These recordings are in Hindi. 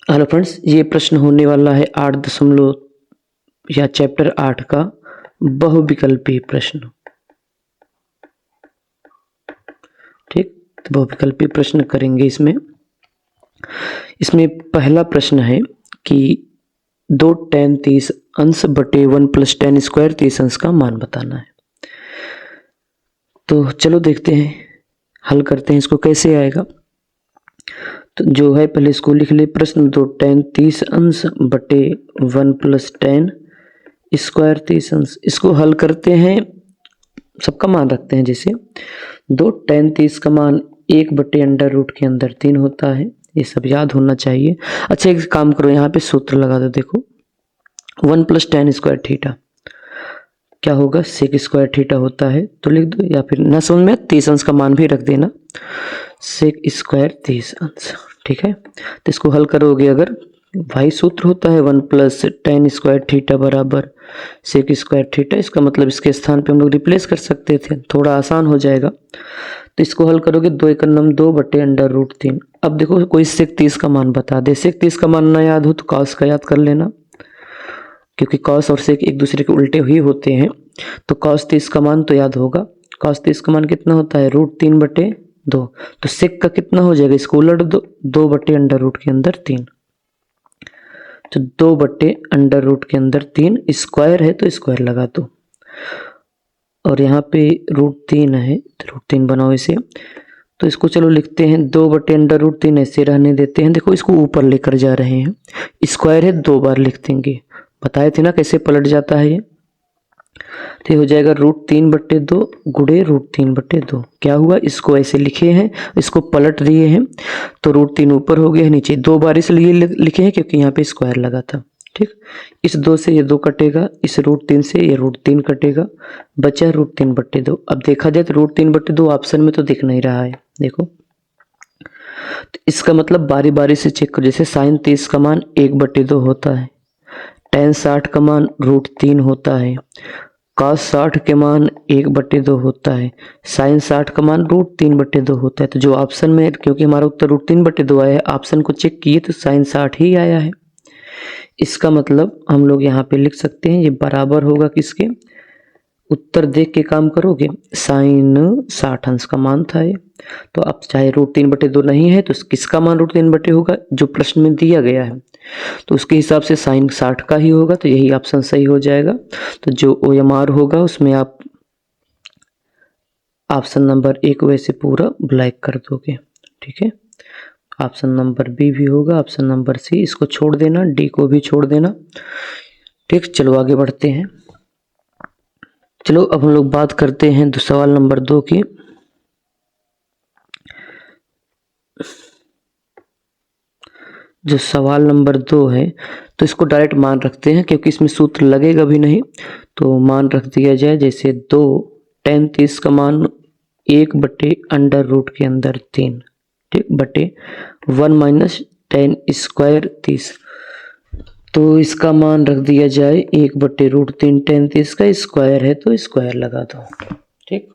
हेलो फ्रेंड्स, ये प्रश्न होने वाला है 8 दशमलव या चैप्टर 8 का बहुविकल्पी प्रश्न। ठीक, तो बहुविकल्पी प्रश्न करेंगे। इसमें पहला प्रश्न है कि 2 tan 30 अंश बटे 1 प्लस tan स्क्वायर 30 अंश का मान बताना है। तो चलो देखते हैं, हल करते हैं इसको कैसे आएगा। तो जो है पहले इसको लिख ले। प्रश्न 2 tan 30 अंश बटे 1 प्लस tan स्क्वायर 30 अंश। इसको हल करते हैं, सबका मान रखते हैं। जैसे 2 tan 30 का मान 1 बटे अंडर रूट के अंदर 3 होता है। ये सब याद होना चाहिए। अच्छा, एक काम करो, यहाँ पे सूत्र लगा दो। देखो 1 प्लस tan स्क्वायर थीटा क्या होगा, सेक स्क्वायर थीटा होता है। तो लिख दो, या फिर ना समझ में 30 अंश का मान भी रख देना, सेक स्क्वायर 30 अंश। ठीक है, तो इसको हल करोगे अगर, वही सूत्र होता है 1 प्लस tan स्क्वायर थीटा बराबर सेक स्क्वायर थीटा। इसका मतलब इसके स्थान पे हम लोग रिप्लेस कर सकते थे, थोड़ा आसान हो जाएगा। तो इसको हल करोगे 2 एकम 2 बटे अंडर रूट 3। अब देखो कोई सेक 30 का मान बता दे। सेक 30 का मान ना याद हो तो कॉस का याद कर लेना, क्योंकि कॉस और सेक एक दूसरे के उल्टे ही होते हैं। तो कॉस 30 का मान तो याद होगा। कॉस 30 का मान कितना होता है, रूट 3 बटे 2। तो सेक का कितना हो जाएगा, इसको उलट दो, 2 बटे अंडर रूट के अंदर 3। तो 2 बटे अंडर रूट के अंदर 3, स्क्वायर है तो स्क्वायर लगा दो। और यहाँ पे रूट 3 है तो रूट 3 बनाओ इसे। तो इसको चलो लिखते हैं 2 बटे अंडर रूट 3, ऐसे रहने देते हैं। देखो इसको ऊपर लेकर जा रहे हैं, स्क्वायर है 2 बार लिख देंगे। बताए थे ना कैसे पलट जाता है ये। तो ये हो जाएगा रूट 3 बटे 2 गुड़े रूट 3 बटे 2। क्या हुआ, इसको ऐसे लिखे हैं, इसको पलट दिए हैं। तो रूट 3 ऊपर हो गया, नीचे 2 बार इसलिए लिखे हैं क्योंकि यहाँ पे स्क्वायर लगा था। ठीक, इस 2 से ये 2 कटेगा, इस रूट 3 से ये रूट 3 कटेगा, बचा रूट 3 बटे 2। अब देखा जाए तो रूट 3 बटे 2 ऑप्शन में तो दिख नहीं रहा है। देखो, तो इसका मतलब बारी बारी से चेक करो। जैसे साइन 30 का मान 1 बटे 2 होता है, tan 60 का मान रूट 3 होता है, cos 60 के मान 1 बटे 2 होता है, साइन 60 का मान रूट 3 बटे 2 होता है। तो जो ऑप्शन में, क्योंकि हमारा उत्तर रूट 3 बटे 2 आया है, ऑप्शन को चेक किए तो साइन 60 ही आया है। इसका मतलब हम लोग यहाँ पे लिख सकते हैं, ये बराबर होगा किसके, उत्तर देख के काम करोगे, साइन 60 अंश का मान था ये। तो अब चाहे रूट 3 बटे 2 नहीं है तो किसका मान रूट 3 बटे होगा, जो प्रश्न में दिया गया है, तो उसके हिसाब से साइन 60 का ही होगा। तो यही ऑप्शन सही हो जाएगा। तो जो OMR होगा उसमें आप ऑप्शन नंबर 1 वैसे पूरा ब्लैक कर दोगे। ठीक है, ऑप्शन नंबर B भी होगा, ऑप्शन नंबर C, इसको छोड़ देना, D को भी छोड़ देना। ठीक, चलो आगे बढ़ते हैं। चलो अब हम लोग बात करते हैं सवाल नंबर 2 की। जो सवाल नंबर 2 है तो इसको डायरेक्ट मान रखते हैं, क्योंकि इसमें सूत्र लगेगा भी नहीं, तो मान रख दिया जाए। जैसे 2 tan 30 का मान 1 बटे अंडर रूट के अंदर 3, ठीक, बटे 1 माइनस tan स्क्वायर 30। तो इसका मान रख दिया जाए 1 बटे रूट 3, tan 30 का स्क्वायर है तो स्क्वायर लगा दो। ठीक,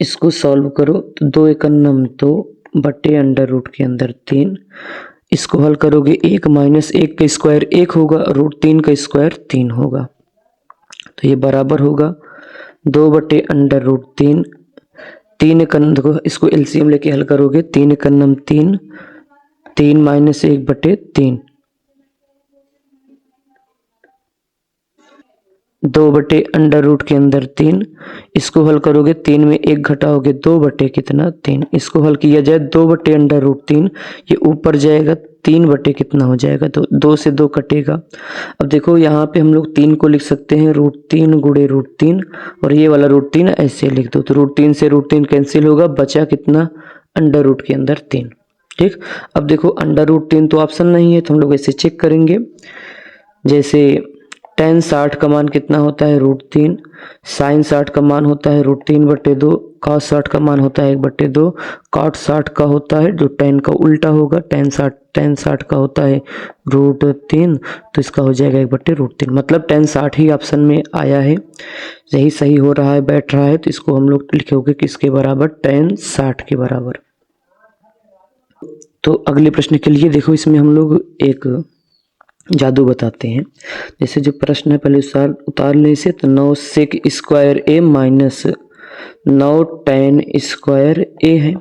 इसको सॉल्व करो तो 2 एकम 2 बटे अंडर रूट के अंदर 3। इसको हल करोगे 1 माइनस 1 का स्क्वायर 1 होगा, रूट 3 का स्क्वायर 3 होगा। तो ये बराबर होगा 2 बटे अंडर रूट 3, 3 एकम, देखो इसको एलसीएम लेके हल करोगे, 3 एकम 3, 3 माइनस 1 बटे 3, 2 बटे अंडर रूट के अंदर 3। इसको हल करोगे, 3 में 1 घटाओगे 2 बटे कितना 3। इसको हल किया जाए 2 बटे अंडर रूट 3, ये ऊपर जाएगा 3 बटे कितना हो जाएगा, तो 2 से 2 कटेगा। अब देखो यहाँ पे हम लोग 3 को लिख सकते हैं रूट 3 गुड़े रूट 3, और ये वाला रूट 3 ऐसे लिख दो। तो रूट 3 से रूट 3 कैंसिल होगा, बचा कितना, अंडर रूट के अंदर 3। ठीक, अब देखो अंडर रूट 3 तो ऑप्शन नहीं है, तो हम लोग ऐसे चेक करेंगे। जैसे tan 60 का मान कितना होता है, रूट 3, साइन 60 का मान होता है रूट 3 बटे 2, cos 60 का मान होता है 1 बटे 2, cot 60 का होता है, जो tan का उल्टा होगा, tan 60 का होता है रूट 3, तो इसका हो जाएगा 1 बटे रूट 3। मतलब tan 60 ही ऑप्शन में आया है, यही सही हो रहा है, बैठ रहा है। तो इसको हम लोग लिखोगे किसके बराबर, tan 60 के बराबर। तो अगले प्रश्न के लिए देखो, इसमें हम लोग एक जादू बताते हैं। जैसे जो प्रश्न है पहले उतार लें इसे, तो 9 सेक स्क्वायर ए माइनस 9 tan स्क्वायर ए है।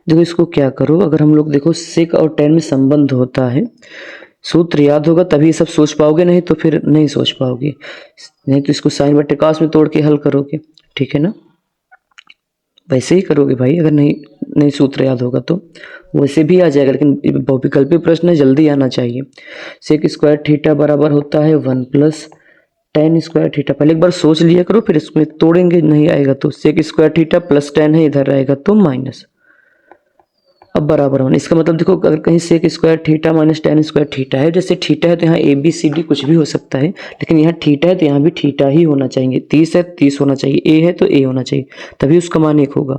देखो इसको क्या करो, अगर हम लोग देखो सेक और tan में संबंध होता है, सूत्र याद होगा तभी सब सोच पाओगे, नहीं तो फिर नहीं सोच पाओगे। नहीं तो इसको साइन बटे कॉस में तोड़ के हल करोगे, ठीक है ना, वैसे ही करोगे भाई। अगर नहीं सूत्र याद होगा तो वैसे भी आ जाएगा, लेकिन बहुविकल्पी प्रश्न है, जल्दी आना चाहिए। सेक स्क्वायर थीटा बराबर होता है 1 प्लस tan स्क्वायर थीटा। पहले एक बार सोच लिया करो, फिर इसमें तोड़ेंगे, नहीं आएगा तो sec square theta plus tan है, इधर आएगा तो माइनस, अब बराबर होना। इसका मतलब देखो, अगर कहीं sec square theta minus tan square theta है, जैसे थीटा है तो यहाँ ए बी सी डी कुछ भी हो सकता है, लेकिन यहाँ थीटा है तो यहाँ भी थीटा ही होना चाहिए। 30 है 30 होना चाहिए, ए है तो ए होना चाहिए, तभी उसका मान 1 होगा।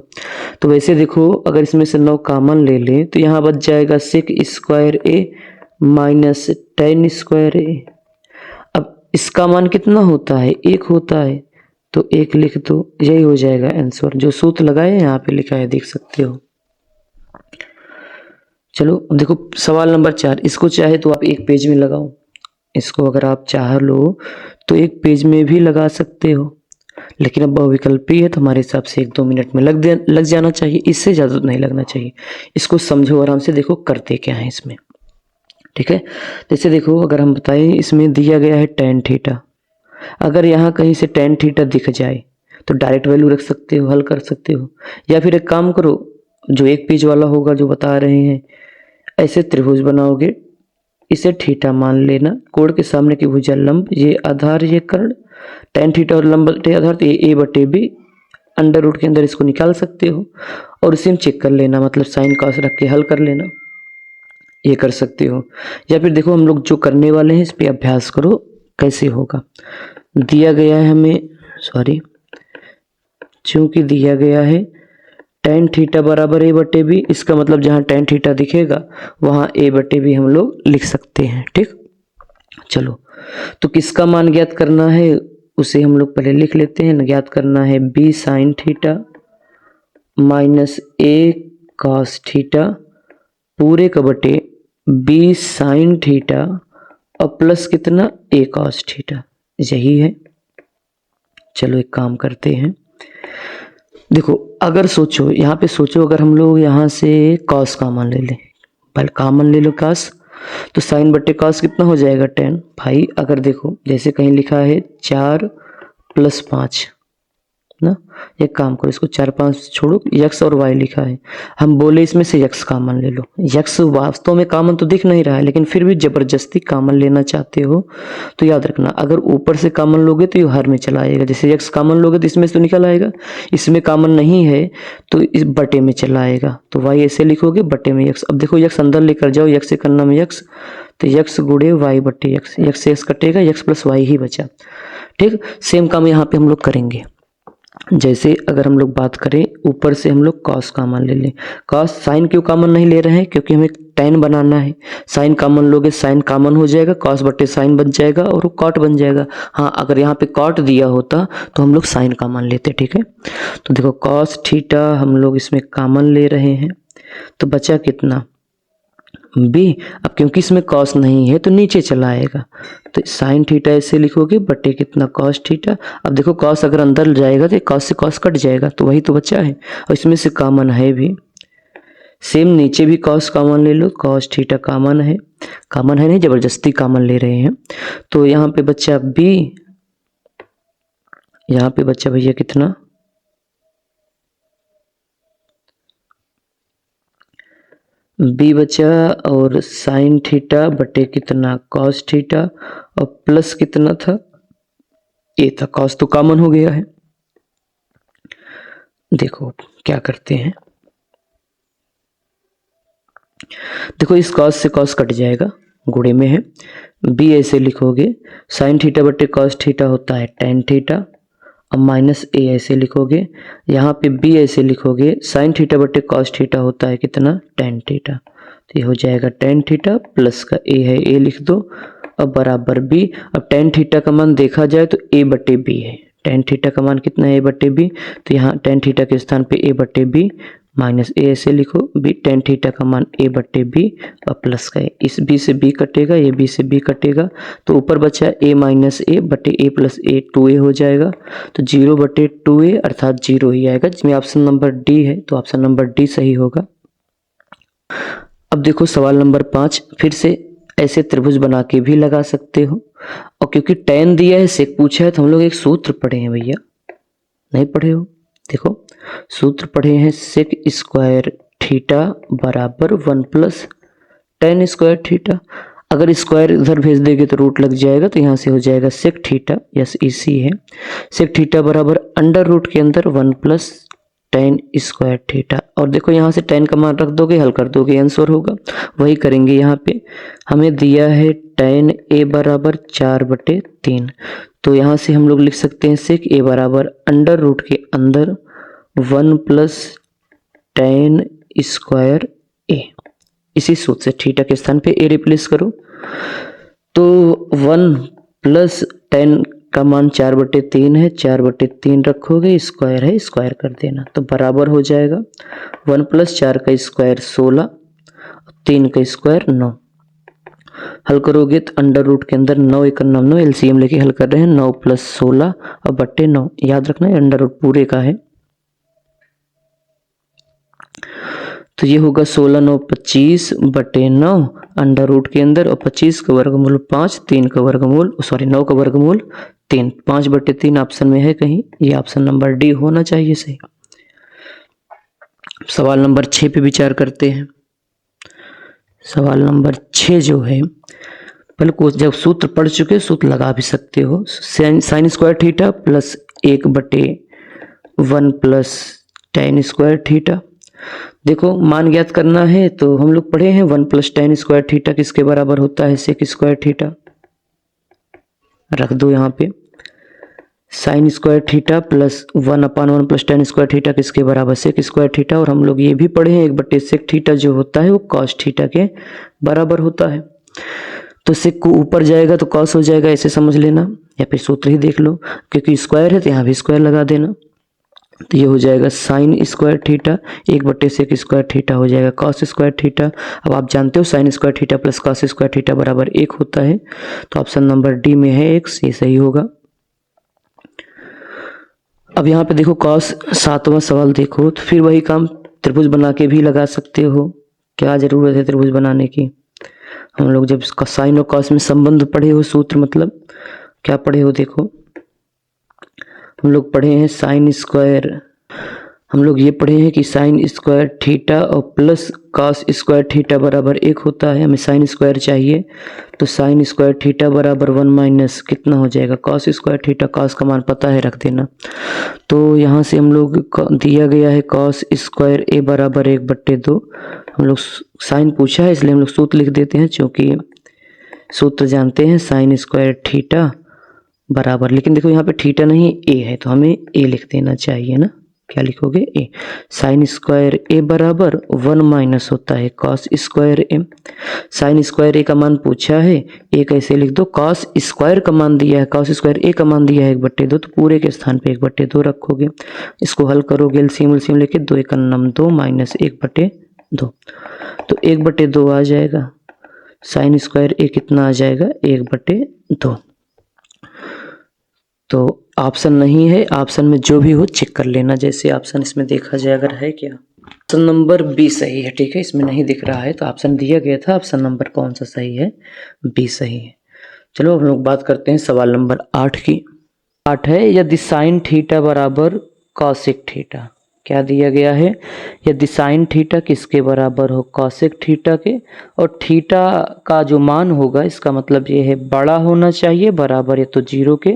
तो वैसे देखो, अगर इसमें से 9 कॉमन ले लें तो यहाँ बच जाएगा सेक स्क्वायर ए माइनस tan स्क्वायर ए। अब इसका मान कितना होता है, 1 होता है, तो 1 लिख दो, यही हो जाएगा आंसर। जो सूत्र लगाए यहाँ पे लिखा है, देख सकते हो। चलो देखो सवाल नंबर 4, इसको चाहे तो आप एक पेज में लगाओ, इसको अगर आप चाह लो तो एक पेज में भी लगा सकते हो, लेकिन अब बहुविकल्पी है तो हमारे हिसाब से 1-2 मिनट में लग जाना चाहिए, इससे ज़्यादा नहीं लगना चाहिए। इसको समझो आराम से, देखो करते क्या है इसमें, ठीक है। जैसे देखो, अगर हम बताएं इसमें दिया गया है tan थीटा, अगर यहाँ कहीं से tan थीटा दिख जाए तो डायरेक्ट वैल्यू रख सकते हो, हल कर सकते हो, या फिर एक काम करो, जो एक पेज वाला होगा जो बता रहे हैं, ऐसे त्रिभुज बनाओगे, इसे थीटा मान लेना, कोण के सामने की भुजा लंब, ये आधार ये कर्ण, tan थीटा और लंब बटे आधार, तो ये ए बटे बी, अंडर रूट के अंदर इसको निकाल सकते हो और इसे चेक कर लेना, मतलब साइन कॉस रख के हल कर लेना, ये कर सकते हो। या फिर देखो, हम लोग जो करने वाले हैं इस पे अभ्यास करो कैसे होगा। दिया गया है हमें, चूंकि दिया गया है tan थीटा बराबर ए बटे बी, इसका मतलब जहाँ tan थीटा दिखेगा वहाँ ए बटे बी हम लोग लिख सकते हैं, ठीक। चलो, तो किसका मान ज्ञात करना है उसे हम लोग पहले लिख लेते हैं। ज्ञात करना है बी साइन थीटा माइनस ए कॉस थीटा पूरे का बटे बी साइन थीटा और प्लस कितना, ए कॉस थीटा, यही है। चलो एक काम करते हैं, देखो अगर सोचो, यहाँ पे सोचो, अगर हम लोग यहाँ से कॉस कॉमन ले लें, पहले कॉमन ले लो कॉस, तो साइन बटे कॉस कितना हो जाएगा tan। भाई अगर देखो, जैसे कहीं लिखा है 4 + 5 ना, एक काम करो, इसको 4 5 छोड़ो, x और y लिखा है, हम बोले इसमें से x कॉमन ले लो। x वास्तव में कॉमन तो दिख नहीं रहा है, लेकिन फिर भी जबरदस्ती कॉमन लेना चाहते हो तो याद रखना, अगर ऊपर से कॉमन लोगे तो ये हर में चला आएगा। जैसे x कॉमन लोगे तो इसमें से तो निकल आएगा, इसमें कॉमन नहीं है तो इस बटे में चला आएगा, तो y ऐसे लिखोगे बटे में x। अब देखो x अंदर लेकर जाओ, x से करना में x, तो x गुणे y बटे x, x से x कटेगा, x + y ही बचा, ठीक। सेम काम यहाँ पे हम लोग करेंगे। जैसे अगर हम लोग बात करें, ऊपर से हम लोग कॉस कॉमन ले लें, कॉस साइन क्यों कॉमन नहीं ले रहे हैं, क्योंकि हमें tan बनाना है। साइन कॉमन लोगे, साइन कॉमन हो जाएगा, कॉस बटे साइन बन जाएगा और वो कॉट बन जाएगा। हाँ, अगर यहाँ पे कॉट दिया होता तो हम लोग साइन कॉमन लेते, ठीक है। तो देखो कॉस थीटा हम लोग इसमें कॉमन ले रहे हैं, तो बचा कितना, बी। अब क्योंकि इसमें कॉस नहीं है तो नीचे चला आएगा, तो साइन थीटा ऐसे लिखोगे बटे कितना, कॉस थीटा। अब देखो कॉस अगर अंदर जाएगा तो कॉस से कॉस कट जाएगा, तो वही तो बचा है, और इसमें से कॉमन है भी। सेम नीचे भी कॉस कॉमन ले लो, कॉस थीटा कॉमन है नहीं, जबरदस्ती कॉमन ले रहे हैं। तो यहाँ पे बच्चा बी, यहाँ पे बच्चा भैया कितना, बी बचा, और साइन थीटा बटे कितना, कॉस थीटा, और प्लस कितना था, ए था, कॉस तो कॉमन हो गया है। देखो क्या करते हैं, देखो इस कॉस से कॉस कट जाएगा, गुणे में है, बी ऐसे लिखोगे, साइन थीटा बटे कॉस थीटा होता है tan थीटा, अब माइनस ए ऐसे लिखोगे, यहाँ पे बी ऐसे लिखोगे, साइन थीटा बटे कॉस थीटा होता है कितना, tan थीटा, तो ये हो जाएगा tan थीटा, प्लस का ए है, ए लिख दो, अब बराबर बी। अब tan थीटा का मान देखा जाए तो ए बटे बी है, tan थीटा का मान कितना है, ए बटे बी, तो यहाँ tan थीटा के स्थान पे ए बटे बी माइनस ए ऐसे लिखो, बी टेन थीटा का मान ए बटे बी और प्लस का ए, इस बी से बी कटेगा, ये बी से बी कटेगा, तो ऊपर बचा ए माइनस ए बटे ए प्लस ए, 2a हो जाएगा। तो 0 बटे 2a अर्थात 0 ही आएगा, जिसमें ऑप्शन नंबर डी है, तो ऑप्शन नंबर डी सही होगा। अब देखो सवाल नंबर 5, फिर से ऐसे त्रिभुज बना के भी लगा सकते हो, और क्योंकि tan दिया है, सेक पूछा है, तो हम लोग एक सूत्र पढ़े हैं भैया, नहीं पढ़े हो? देखो सूत्र पढ़े हैं, सेक स्क्वायर थीटा बराबर 1 प्लस tan स्क्वायर थीटा। अगर स्क्वायर इधर भेज देंगे तो रूट लग जाएगा, तो यहाँ से हो जाएगा सेक थीटा, यस इसी है, सेक थीटा बराबर अंडर रूट के अंदर 1 प्लस tan स्क्वायर थीटा। और देखो यहाँ से tan का मान रख दोगे, हल कर दोगे, आंसर होगा। वही करेंगे यहाँ पे, हमें दिया है tan a बराबर 4/3, तो यहाँ से हम लोग लिख सकते हैं सेक a बराबर अंडर रूट के अंदर 1 प्लस tan स्क्वायर a। इसी सूत्र से थीटा के स्थान पे a रिप्लेस करो, तो 1 प्लस tan का मान 4/3 है, 4/3 रखोगे, स्क्वायर है, स्क्वायर कर देना, तो बराबर हो जाएगा 1 प्लस 4 का स्क्वायर 16, 3 का स्क्वायर 9। हल करोगे तो अंडर रूट के अंदर 9 1 9, एलसीएम लेके हल कर रहे हैं, 9 प्लस 16 और बट्टे 9, याद रखना है अंडर रूट पूरे का है, तो ये होगा 16 9 25 बटे 9 अंडर रूट के अंदर, और 25 का वर्गमूल 5, 3 का वर्गमूल 9 का वर्गमूल 3, 5/3 ऑप्शन में है कहीं, ये ऑप्शन नंबर डी होना चाहिए सही। सवाल नंबर 6 पे विचार करते हैं। सवाल नंबर 6 जो है, पहले को जब सूत्र पढ़ चुके सूत्र लगा भी सकते हो, sine square theta plus 1/1 plus tan square theta. देखो मान ज्ञात करना है, तो हम लोग पढ़े हैं 1 प्लस tan स्क्वायर थीटा किसके बराबर होता है, सेक स्क्वायर थीटा, रख दो यहाँ पे, sine square theta plus 1/1 plus tan square theta किसके बराबर, सेक स्क्वायर थीटा। और हम लोग ये भी पढ़े हैं 1/sec थीटा जो होता है वो cos थीटा के बराबर होता है, तो सेक को ऊपर जाएगा तो cos हो जाएगा, ऐसे समझ लेना, या फिर सूत्र ही देख लो, क्योंकि स्क्वायर है तो यहाँ भी स्क्वायर लगा देना, तो ये हो जाएगा sine square theta 1/sec square theta हो जाएगा cos स्क्वायर थीटा। अब आप जानते हो sine square theta plus cos square theta बराबर 1 होता है, तो ऑप्शन नंबर डी में है x, ये सही होगा। अब यहाँ पे देखो cos 7वां सवाल देखो, तो फिर वही काम त्रिभुज बना के भी लगा सकते हो, क्या जरूरत है त्रिभुज बनाने की, हम लोग जब साइन और cos में संबंध पढ़े हो, सूत्र मतलब क्या पढ़े हो, देखो हम लोग पढ़े हैं साइन स्क्वायर, हम लोग ये पढ़े हैं कि साइन स्क्वायर थीटा और प्लस cos स्क्वायर थीटा बराबर 1 होता है, हमें साइन स्क्वायर चाहिए, तो साइन स्क्वायर थीटा बराबर 1 माइनस कितना हो जाएगा cos स्क्वायर थीटा, cos का मान पता है रख देना, तो यहाँ से हम लोग दिया गया है cos स्क्वायर a बराबर 1/2, हम लोग साइन पूछा है इसलिए हम लोग सूत्र लिख देते हैं, क्योंकि सूत्र जानते हैं साइन स्क्वायर थीटा बराबर, लेकिन देखो यहाँ पे थीटा नहीं a है, तो हमें a लिख देना चाहिए ना, क्या लिखोगे a, साइन स्क्वायर a बराबर 1 माइनस होता है cos square a, sine square a का मान पूछा है, a कैसे लिख दो, cos स्क्वायर का मान दिया है, cos स्क्वायर a का मान दिया है 1/2, तो पूरे के स्थान पे 1/2 रखोगे, इसको हल करोगे एलसीएम लेके, 2 1 2 माइनस 1/2, तो 1/2 आ जाएगा, साइन स्क्वायर a कितना आ जाएगा 1/2, तो ऑप्शन नहीं है, ऑप्शन में जो भी हो चेक कर लेना, जैसे ऑप्शन इसमें देखा जाए अगर है क्या, ऑप्शन नंबर बी सही है, ठीक है, इसमें नहीं दिख रहा है तो ऑप्शन दिया गया था, ऑप्शन नंबर कौन सा सही है, बी सही है। चलो हम लोग बात करते हैं सवाल नंबर 8 की। 8 है, यदि साइन थीटा बराबर कॉसेक थीटा, क्या दिया गया है, यदि साइन थीटा किसके बराबर हो, कॉसेक थीटा के, और थीटा का जो मान होगा इसका मतलब ये है बड़ा होना चाहिए बराबर या तो 0 के,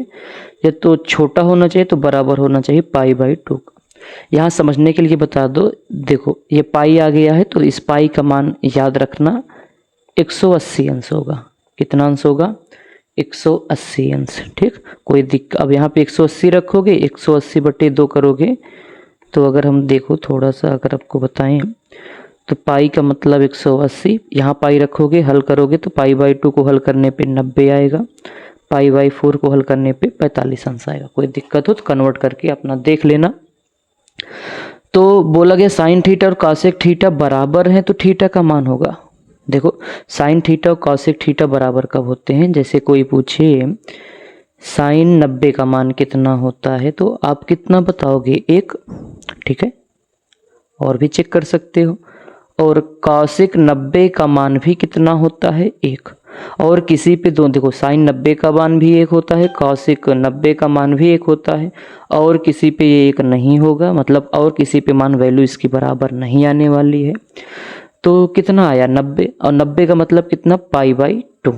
या तो छोटा होना चाहिए तो बराबर होना चाहिए π/2 का। यहाँ समझने के लिए बता दो, देखो ये पाई आ गया है, तो इस पाई का मान याद रखना 180 अंश होगा, कितना अंश होगा 180 अंश, ठीक, कोई दिक्कत, अब यहाँ पे 180 रखोगे, 180/2 करोगे, तो अगर हम देखो थोड़ा सा अगर आपको बताएं, तो पाई का मतलब 180, यहाँ पाई रखोगे, हल करोगे तो π/2 को हल करने पे 90 आएगा, π/4 को हल करने पे 45 अंश आएगा, कोई दिक्कत हो तो कन्वर्ट करके अपना देख लेना। तो बोला गया साइन थीटा और कॉसेक थीटा बराबर हैं तो थीटा का मान होगा। देखो साइन थीटा और कॉसेक थीटा बराबर कब होते हैं, जैसे कोई पूछे साइन 90 का मान कितना होता है तो आप कितना बताओगे 1, ठीक है, और भी चेक कर सकते हो। और कॉसेक 90 का मान भी कितना होता है 1, और किसी पे दो, देखो साइन 90 का मान भी 1 होता है, कॉसेक 90 का मान भी 1 होता है, और किसी पे ये 1 नहीं होगा, मतलब और किसी पे मान वैल्यू इसकी बराबर नहीं आने वाली है। तो कितना आया 90, और 90 का मतलब कितना π/2,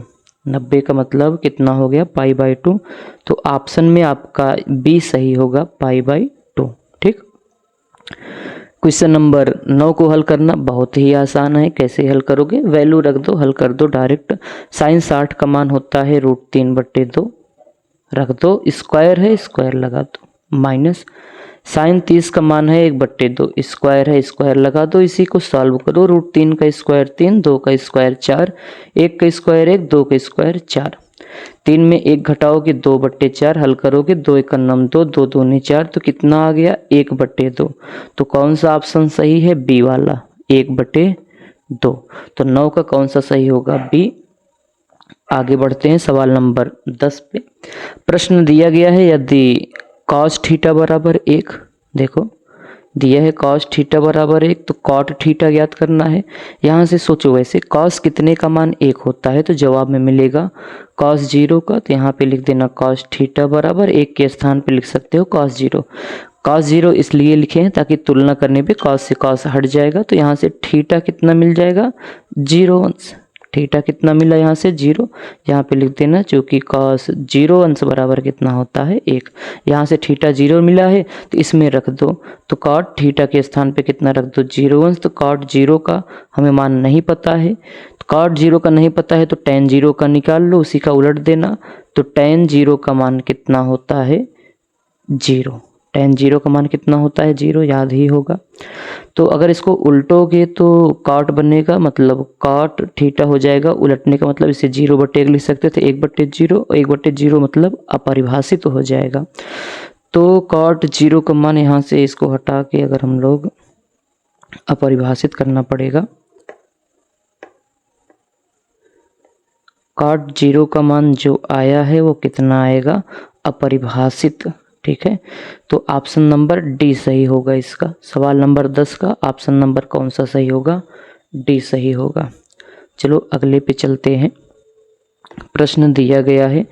90 का मतलब कितना हो गया π/2। तो ऑप्शन में आपका बी सही होगा π/2, ठीक। क्वेश्चन नंबर 9 को हल करना बहुत ही आसान है। कैसे हल करोगे, वैल्यू रख दो, हल कर दो डायरेक्ट। साइन 60 का मान होता है √3/2, रख दो, स्क्वायर है स्क्वायर लगा दो, माइनस साइन 30 का मान है 1/2, स्क्वायर है स्क्वायर लगा दो, इसी को सॉल्व करो। √3 का स्क्वायर 3, 2 का स्क्वायर 4, 1 का स्क्वायर 1, 2 का स्क्वायर 4, 3 में 1 घटाओगे 2/4, हल करोगे 2 1 9 2, 2 दूनी 4, तो कितना आ गया 1/2। तो कौन सा ऑप्शन सही है, बी वाला 1/2। तो 9 का कौन सा सही होगा, बी। आगे बढ़ते हैं सवाल नंबर 10 पे। प्रश्न दिया गया है यदि कॉस थीटा बराबर 1, देखो दिया है कॉस थीटा बराबर 1, तो कॉट थीटा ज्ञात करना है। यहाँ से सोचो, वैसे कॉस कितने का मान 1 होता है तो जवाब में मिलेगा कॉस 0 का, तो यहाँ पे लिख देना कॉस थीटा बराबर 1 के स्थान पे लिख सकते हो कॉस 0। कॉस 0 इसलिए लिखे हैं ताकि तुलना करने पे कॉस से कॉस हट जाएगा, तो यहाँ से थीटा कितना मिल जाएगा 0 अंश। थीटा कितना मिला यहाँ से 0, यहाँ पे लिख देना चूँकि कॉस 0 अंश बराबर कितना होता है 1। यहाँ से थीटा 0 मिला है तो इसमें रख दो, तो कॉट थीटा के स्थान पे कितना रख दो 0 अंश। तो कॉट 0 का हमें मान नहीं पता है, तो कॉट 0 का नहीं पता है तो tan 0 का निकाल लो, उसी का उलट देना। तो tan 0 का मान कितना होता है 0, tan 0 का मान कितना होता है 0, याद ही होगा। तो अगर इसको उल्टोगे तो कॉट बनेगा, मतलब कॉट थीटा हो जाएगा, उलटने का मतलब इसे 0/1 लिख सकते थे, 1/0, 1/0 मतलब अपरिभाषित हो जाएगा। तो कॉट 0 का मान यहाँ से इसको हटा के अगर हम लोग अपरिभाषित करना पड़ेगा, कॉट 0 का मान जो आया है वो कितना आएगा अपरिभाषित, ठीक है। तो ऑप्शन नंबर डी सही होगा इसका। सवाल नंबर 10 का ऑप्शन नंबर कौन सा सही होगा, डी सही होगा। चलो अगले पे चलते हैं। प्रश्न दिया गया है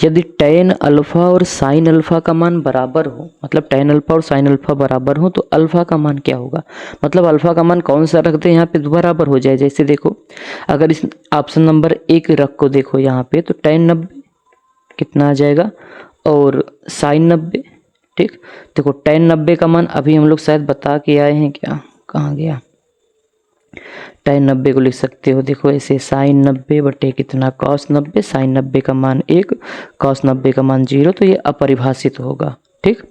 यदि tan अल्फा और sin अल्फा का मान बराबर हो, मतलब tan अल्फा और sin अल्फा बराबर हो तो अल्फा का मान क्या होगा, मतलब अल्फा का मान कौन सा रख दे यहाँ पे बराबर हो जाए। जैसे देखो अगर इस ऑप्शन नंबर 1 रख को देखो यहाँ पे, तो tan 90 कितना आ जाएगा और sin 90, ठीक। देखो tan 90 का मान अभी हम लोग शायद बता के आए हैं, क्या कहाँ गया, tan 90 को लिख सकते हो, देखो ऐसे sin 90 बटे कितना cos 90, sin 90 का मान 1, cos 90 का मान 0, तो ये अपरिभाषित होगा, ठीक।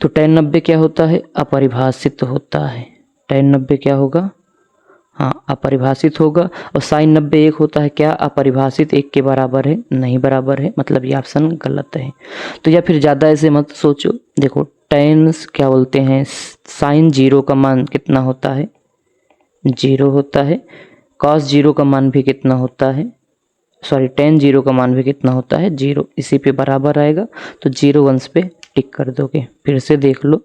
तो tan 90 क्या होता है अपरिभाषित होता है, tan 90 क्या होगा, हाँ अपरिभाषित होगा। और sin 90 1 होता है, क्या अपरिभाषित 1 के बराबर है, नहीं बराबर है, मतलब ये ऑप्शन गलत है। तो या फिर ज़्यादा ऐसे मत सोचो, देखो tan क्या बोलते हैं, sin 0 का मान कितना होता है 0 होता है, cos 0 का मान भी कितना होता है, सॉरी tan 0 का मान भी कितना होता है 0, इसी पे बराबर आएगा, तो 0 अंश पे टिक कर दोगे। फिर से देख लो,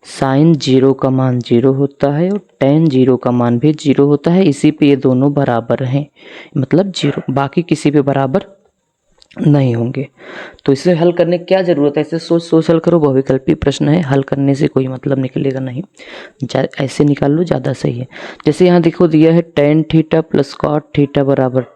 sin 0 का मान 0 होता है और tan 0 का मान भी 0 होता है, इसी पे ये दोनों बराबर हैं, मतलब 0, बाकी किसी पे बराबर नहीं होंगे। तो इसे हल करने की क्या ज़रूरत है, ऐसे सोच सोच हल करो, बहुविकल्पी प्रश्न है, हल करने से कोई मतलब निकलेगा नहीं, ऐसे निकाल लो ज़्यादा सही है। जैसे यहाँ देखो दिया है tan theta plus cot theta बराबर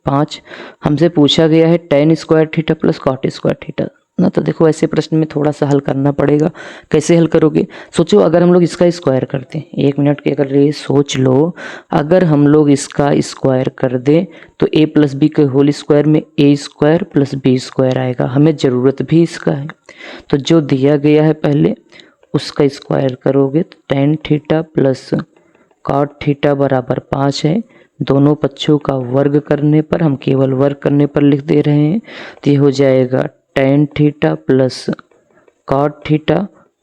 5, हमसे पूछा गया है tan square theta plus cot square theta ना, तो देखो ऐसे प्रश्न में थोड़ा सा हल करना पड़ेगा। कैसे हल करोगे, सोचो अगर हम लोग इसका स्क्वायर करते हैं, 1 मिनट के अगर ये सोच लो, अगर हम लोग इसका स्क्वायर कर दें तो a प्लस बी के होल स्क्वायर में a square plus b square आएगा, हमें ज़रूरत भी इसका है, तो जो दिया गया है पहले उसका स्क्वायर करोगे तो tan theta plus cot theta बराबर 5 है, दोनों पक्षों का वर्ग करने पर, हम केवल वर्ग करने पर लिख दे रहे हैं, तो ये हो जाएगा tan theta plus cot theta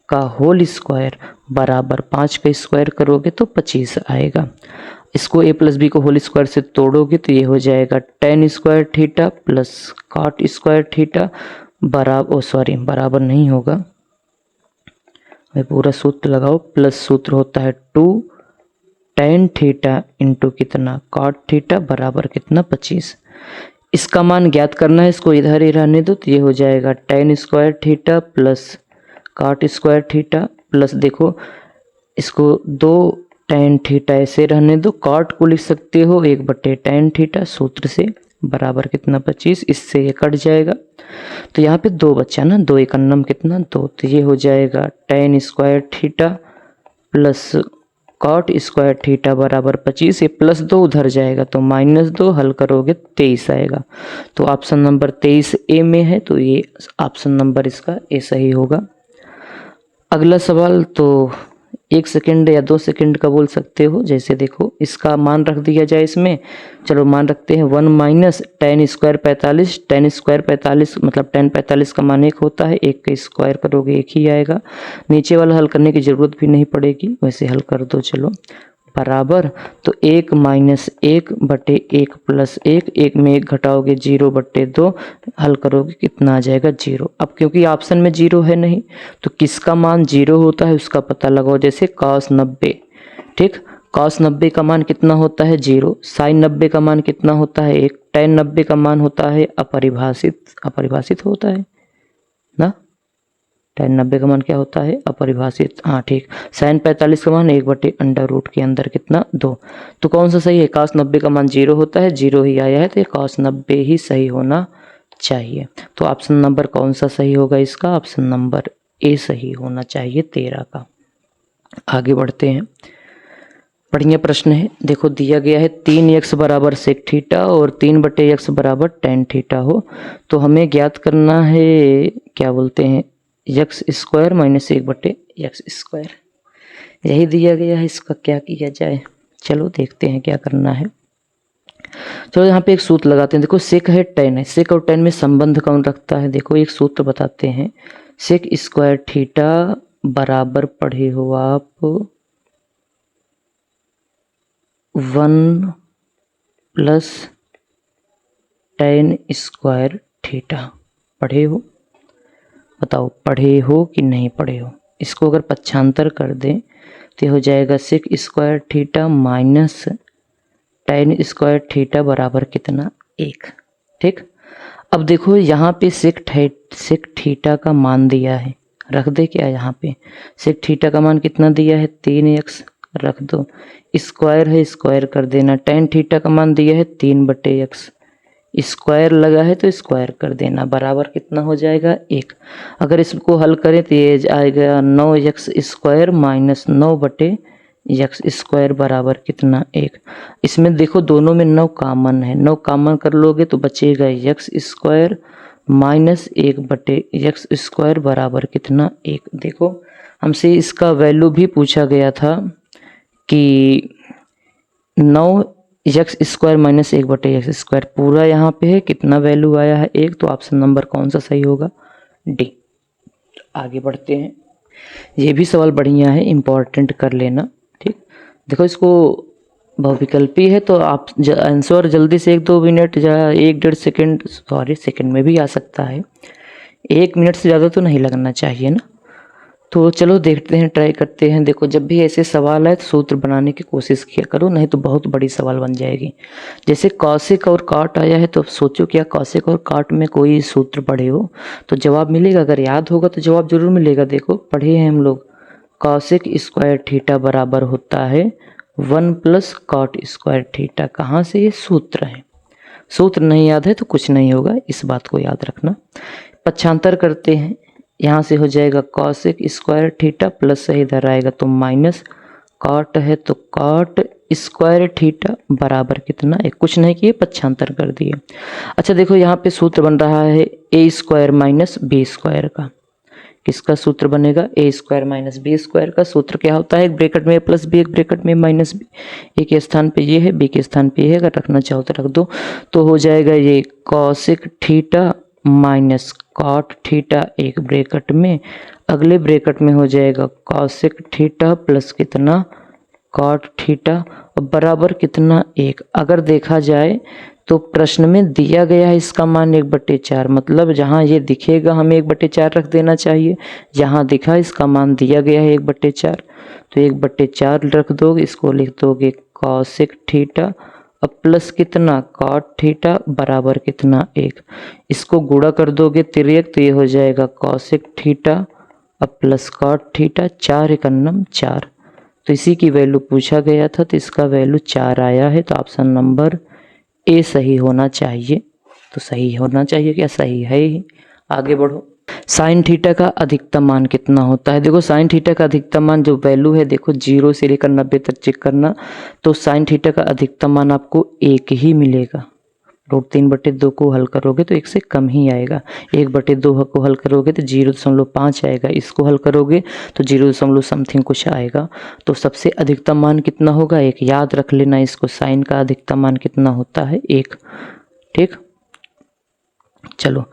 का होल स्क्वायर बराबर 5 का स्क्वायर करोगे तो 25 आएगा। इसको a प्लस बी को होल स्क्वायर से तोड़ोगे तो ये हो जाएगा tan square theta plus cot square theta बराबर नहीं होगा, भाई पूरा सूत्र लगाओ। प्लस सूत्र होता है 2 टेन थीटा इंटू कितना कॉट थीटा बराबर कितना 25। इसका मान ज्ञात करना है, इसको इधर ही रहने दो तो ये हो जाएगा tan square theta plus cot square theta plus देखो इसको 2 टेन थीटा ऐसे रहने दो, कॉट को लिख सकते हो 1/tan थीटा सूत्र से बराबर कितना 25, इससे ये कट जाएगा तो यहाँ पे 2 बचा ना, 2 एकन्नम कितना 2, तो ये हो जाएगा tan square theta plus cot square theta बराबर 25, ये प्लस 2 उधर जाएगा तो -2, हल करोगे 23 आएगा। तो ऑप्शन नंबर 23 ए में है, तो ये ऑप्शन नंबर इसका ए सही होगा। अगला सवाल तो 1 सेकंड या 2 सेकंड का बोल सकते हो, जैसे देखो इसका मान रख दिया जाए इसमें, चलो मान रखते हैं 1 minus ten square 45, ten square 45 मतलब टेन 45 का मान 1 होता है, 1 का स्क्वायर करोगे 1 ही आएगा। नीचे वाला हल करने की ज़रूरत भी नहीं पड़ेगी, वैसे हल कर दो चलो बराबर, तो 1 माइनस 1/1 प्लस 1, 1 में 1 घटाओगे 0/2, हल करोगे कितना आ जाएगा 0। अब क्योंकि ऑप्शन में 0 है नहीं तो किसका मान 0 होता है उसका पता लगाओ, जैसे cos 90, ठीक, cos 90 का मान कितना होता है 0, sin 90 का मान कितना होता है 1, tan 90 का मान होता है अपरिभाषित होता है ना, tan 90 का मान क्या होता है अपरिभाषित, हाँ ठीक। sin 45 का मान 1/√, के अंदर कितना 2, तो कौन सा सही है, cos 90 का मान 0 होता है, 0 ही आया है तो ये cos 90 ही सही होना चाहिए। तो ऑप्शन नंबर कौन सा सही होगा इसका, ऑप्शन नंबर ए सही होना चाहिए 13 का। आगे बढ़ते हैं, बढ़िया प्रश्न है, देखो दिया गया है 3x बराबर सेक थीटा और 3/x बराबर tan थीटा हो, तो हमें ज्ञात करना है क्या बोलते हैं x square minus 1/x square, यही दिया गया है, इसका क्या किया जाए, चलो देखते हैं क्या करना है। चलो यहाँ पे एक सूत्र लगाते हैं, देखो सेक है tan है, सेक और tan में संबंध कौन रखता है, देखो एक सूत्र बताते हैं, सेक स्क्वायर थीटा बराबर पढ़े हो आप 1 प्लस tan स्क्वायर थीटा, पढ़े हो, बताओ पढ़े हो कि नहीं पढ़े हो। इसको अगर पक्षांतर कर दें तो हो जाएगा sec square theta minus tan square theta बराबर कितना 1, ठीक। अब देखो यहाँ पे सेक थीटा का मान दिया है, रख दे क्या यहाँ पे, सेक थीटा का मान कितना दिया है 3x, रख दो, स्क्वायर है स्क्वायर कर देना, tan थीटा का मान दिया है 3/x, स्क्वायर लगा है तो स्क्वायर कर देना, बराबर कितना हो जाएगा 1। अगर इसको हल करें तो ये आएगा 9x square minus 9/x square बराबर कितना 1। इसमें देखो दोनों में 9 कॉमन है, 9 कॉमन कर लोगे तो बचेगा x square minus 1/x square बराबर कितना 1। देखो हमसे इसका वैल्यू भी पूछा गया था कि 9x square minus 1/x square, पूरा यहाँ पे है कितना वैल्यू आया है 1, तो ऑप्शन नंबर कौन सा सही होगा डी। आगे बढ़ते हैं, ये भी सवाल बढ़िया है, इम्पोर्टेंट कर लेना, ठीक। देखो इसको बहुविकल्पी है तो आप आंसर जल्दी से 1-2 मिनट या 1-1.5 सेकेंड, सेकेंड में भी आ सकता है, 1 मिनट से ज़्यादा तो नहीं लगना चाहिए ना। तो चलो देखते हैं, ट्राई करते हैं। देखो जब भी ऐसे सवाल आए तो सूत्र बनाने की कोशिश किया करो, नहीं तो बहुत बड़ी सवाल बन जाएगी। जैसे कौशिक और काट आया है तो सोचो क्या कौशिक और काट में कोई सूत्र पढ़े हो तो जवाब मिलेगा, अगर याद होगा तो जवाब जरूर मिलेगा। देखो पढ़े हैं हम लोग, कौशिक स्क्वायर थीटा बराबर होता है 1 प्लस कॉट स्क्वायर थीटा, कहाँ से ये सूत्र है, सूत्र नहीं याद है तो कुछ नहीं होगा, इस बात को याद रखना। पक्षांतर करते हैं, यहाँ से हो जाएगा कॉशिक स्क्वायर थीटा प्लस से इधर आएगा तो माइनस, कॉट है तो कॉट स्क्वायर थीटा बराबर कितना 1, कुछ नहीं किए पक्षांतर कर दिए। अच्छा देखो यहाँ पे सूत्र बन रहा है ए स्क्वायर माइनस बी स्क्वायर का, किसका सूत्र बनेगा ए स्क्वायर माइनस बी स्क्वायर का। सूत्र क्या होता है, एक ब्रैकेट में प्लस बी, एक ब्रैकेट में माइनस बी, ए के स्थान पे ये है, बी के स्थान पे ये है, अगर रखना चाहो तो रख दो। तो हो जाएगा ये cosec theta minus cot theta एक ब्रैकेट में, अगले ब्रैकेट में हो जाएगा कॉसेक थीटा प्लस कितना कॉट थीटा और बराबर कितना 1। अगर देखा जाए तो प्रश्न में दिया गया है इसका मान 1/4, मतलब जहाँ ये दिखेगा हमें 1/4 रख देना चाहिए, जहाँ दिखा इसका मान दिया गया है 1/4, तो 1/4 रख दोगे, इसको लिख दोगे कॉसेक थीटा अब प्लस कितना कॉट थीटा बराबर कितना 1। इसको गुणा कर दोगे तिर्यक तो ये हो जाएगा कॉसेक थीटा अब प्लस कॉट थीटा, 4 एकन्नम 4। तो इसी की वैल्यू पूछा गया था तो इसका वैल्यू 4 आया है, तो ऑप्शन नंबर ए सही होना चाहिए। तो सही होना चाहिए क्या, सही है ही। आगे बढ़ो। साइन थीटा का अधिकतम मान कितना होता है। देखो साइन थीटा का अधिकतम मान जो वैल्यू है, देखो 0 से लेकर 90 तक चेक करना, तो साइन थीटा का अधिकतम मान आपको 1 ही मिलेगा। √3/2 को हल करोगे तो 1 से कम ही आएगा। 1/2 को हल करोगे तो 0.5 आएगा। इसको हल करोगे तो 0 समथिंग कुछ आएगा। तो सबसे अधिकतम मान कितना होगा 1। याद रख लेना इसको, साइन का अधिकतम मान कितना होता है 1। ठीक, चलो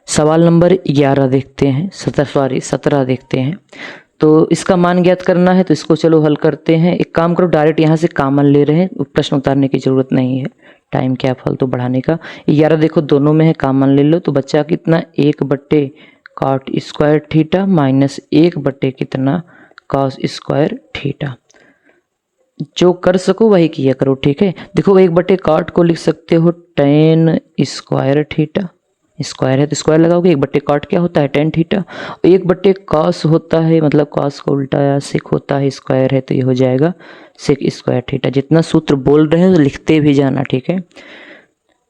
सवाल नंबर 11 देखते हैं, 17 देखते हैं। तो इसका मान ज्ञात करना है, तो इसको चलो हल करते हैं। एक काम करो, डायरेक्ट यहाँ से कॉमन ले रहे हैं, प्रश्न उतारने की जरूरत नहीं है, टाइम क्या फालतू बढ़ाने का। 11 देखो दोनों में है, कॉमन ले लो, तो बच्चा कितना 1/cot स्क्वायर थीटा माइनस 1/ कितना cos स्क्वायर थीटा। जो कर सको वही किया करो, ठीक है। देखो 1/cot को लिख सकते हो tan स्क्वायर थीटा, स्क्वायर है तो स्क्वायर लगाओगे, 1/cot क्या होता है tan थीटा, 1/cos होता है, मतलब cos को उल्टाया sec होता है, स्क्वायर है तो ये हो जाएगा sec स्क्वायर थीटा। जितना सूत्र बोल रहे हैं तो लिखते भी जाना, ठीक है।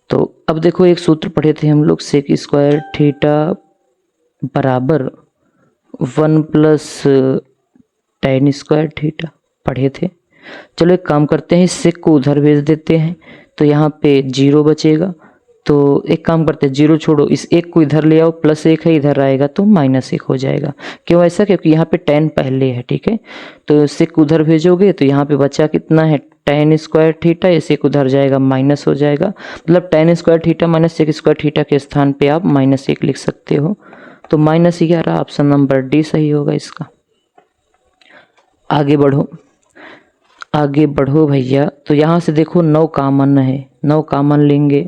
तो अब देखो एक सूत्र पढ़े थे हम लोग, sec स्क्वायर थीटा बराबर 1 + tan स्क्वायर थीटा पढ़े थे। चलो एक काम करते हैं, sec को उधर भेज देते हैं तो यहाँ पे 0 बचेगा। तो एक काम करते हैं, 0 छोड़ो, इस 1 को इधर ले आओ, +1 है इधर आएगा तो -1 हो जाएगा। क्यों ऐसा, क्योंकि यहाँ पे tan पहले है, ठीक है। तो sec उधर भेजोगे तो यहाँ पे बचा कितना है tan स्क्वायर थीटा, ये sec उधर जाएगा माइनस हो जाएगा, मतलब tan square theta minus sec square theta के स्थान पे आप -1 लिख सकते हो। तो -11 ऑप्शन नंबर डी सही होगा इसका। आगे बढ़ो, आगे बढ़ो भैया। तो यहाँ से देखो 9 कॉमन है, 9 कॉमन लेंगे,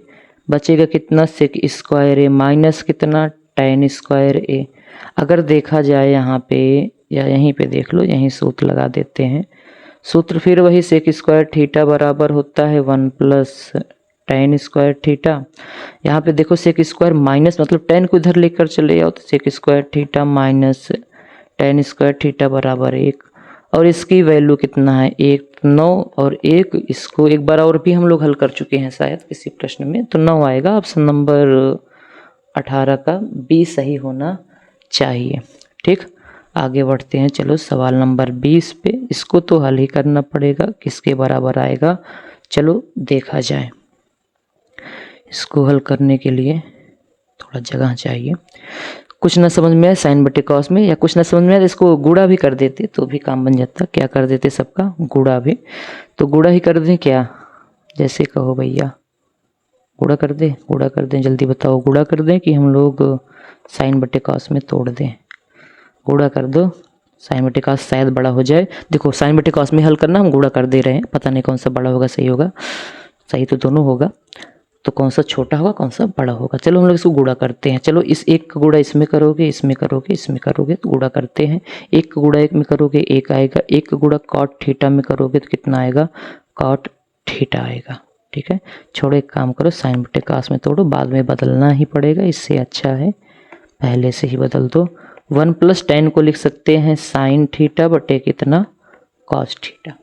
बचेगा कितना sec स्क्वायर ए माइनस कितना tan स्क्वायर ए। अगर देखा जाए यहाँ पे या यहीं पे देख लो, यहीं सूत्र लगा देते हैं। सूत्र फिर वही sec स्क्वायर थीटा बराबर होता है 1 + tan स्क्वायर थीटा। यहाँ पे देखो sec स्क्वायर माइनस, मतलब tan को इधर लेकर चले जाओ तो sec square theta minus tan square theta बराबर 1। और इसकी वैल्यू कितना है 1, 9 और 1, इसको एक बार और भी हम लोग हल कर चुके हैं शायद किसी प्रश्न में, तो 9 आएगा। ऑप्शन नंबर 18 का बी सही होना चाहिए। ठीक, आगे बढ़ते हैं। चलो सवाल नंबर 20 पे, इसको तो हल ही करना पड़ेगा, किसके बराबर आएगा चलो देखा जाए। इसको हल करने के लिए थोड़ा जगह चाहिए। कुछ ना समझ में आए sin/cos में, या कुछ ना समझ में आए तो इसको गुणा भी कर देते तो भी काम बन जाता। क्या कर देते सबका गुणा भी, तो गुणा ही कर दें क्या, जैसे कहो भैया, गुणा कर दें, गुणा कर दें, जल्दी बताओ गुणा कर दें कि हम लोग sin/cos में तोड़ दें। गुणा कर दो, sin/cos शायद बड़ा हो जाए। देखो sin/cos में हल करना, हम गुणा कर दे रहे हैं, पता नहीं कौन सा बड़ा होगा सही होगा, सही तो दोनों होगा, तो कौन सा छोटा होगा कौन सा बड़ा होगा। चलो हम लोग इसको गुणा करते हैं। चलो इस 1 का गुणा इसमें करोगे, इसमें करोगे, इसमें करोगे, तो गुणा करते हैं। 1 का गुणा 1 में करोगे 1 आएगा, 1 का गुणा cot थीटा में करोगे तो कितना आएगा cot थीटा आएगा। ठीक है, छोड़ो एक काम करो, sin/cos में तोड़ो, बाद में बदलना ही पड़ेगा, इससे अच्छा है पहले से ही बदल दो। 1 + tan को लिख सकते हैं sin थीटा बटे कितना cos थीटा।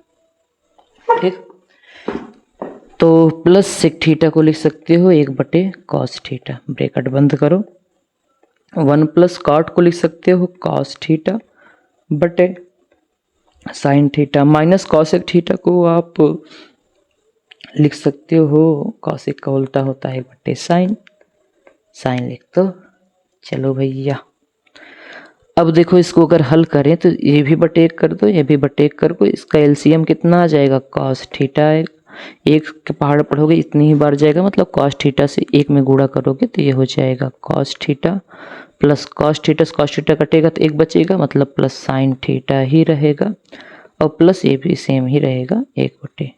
ठीक, तो प्लस sec थीटा को लिख सकते हो 1/cos थीटा, ब्रैकेट बंद करो। 1 + cot को लिख सकते हो cos थीटा बटे sin theta, minus cosec theta को आप लिख सकते हो, cosec का उल्टा होता है 1/sin, sin लिख दो। चलो भैया, अब देखो इसको अगर हल करें तो ये भी बटे 1 कर दो, ये भी बटे 1 कर दो, इसका एलसीएम कितना आ जाएगा cos थीटा आएगा। 1 के पहाड़ पढ़ोगे इतनी ही बार जाएगा, मतलब cos थीटा से 1 में गुणा करोगे तो ये हो जाएगा cos theta plus cos theta कटेगा तो एक बचेगा, मतलब प्लस साइन थीटा ही रहेगा, और प्लस ये भी सेम ही रहेगा 1/,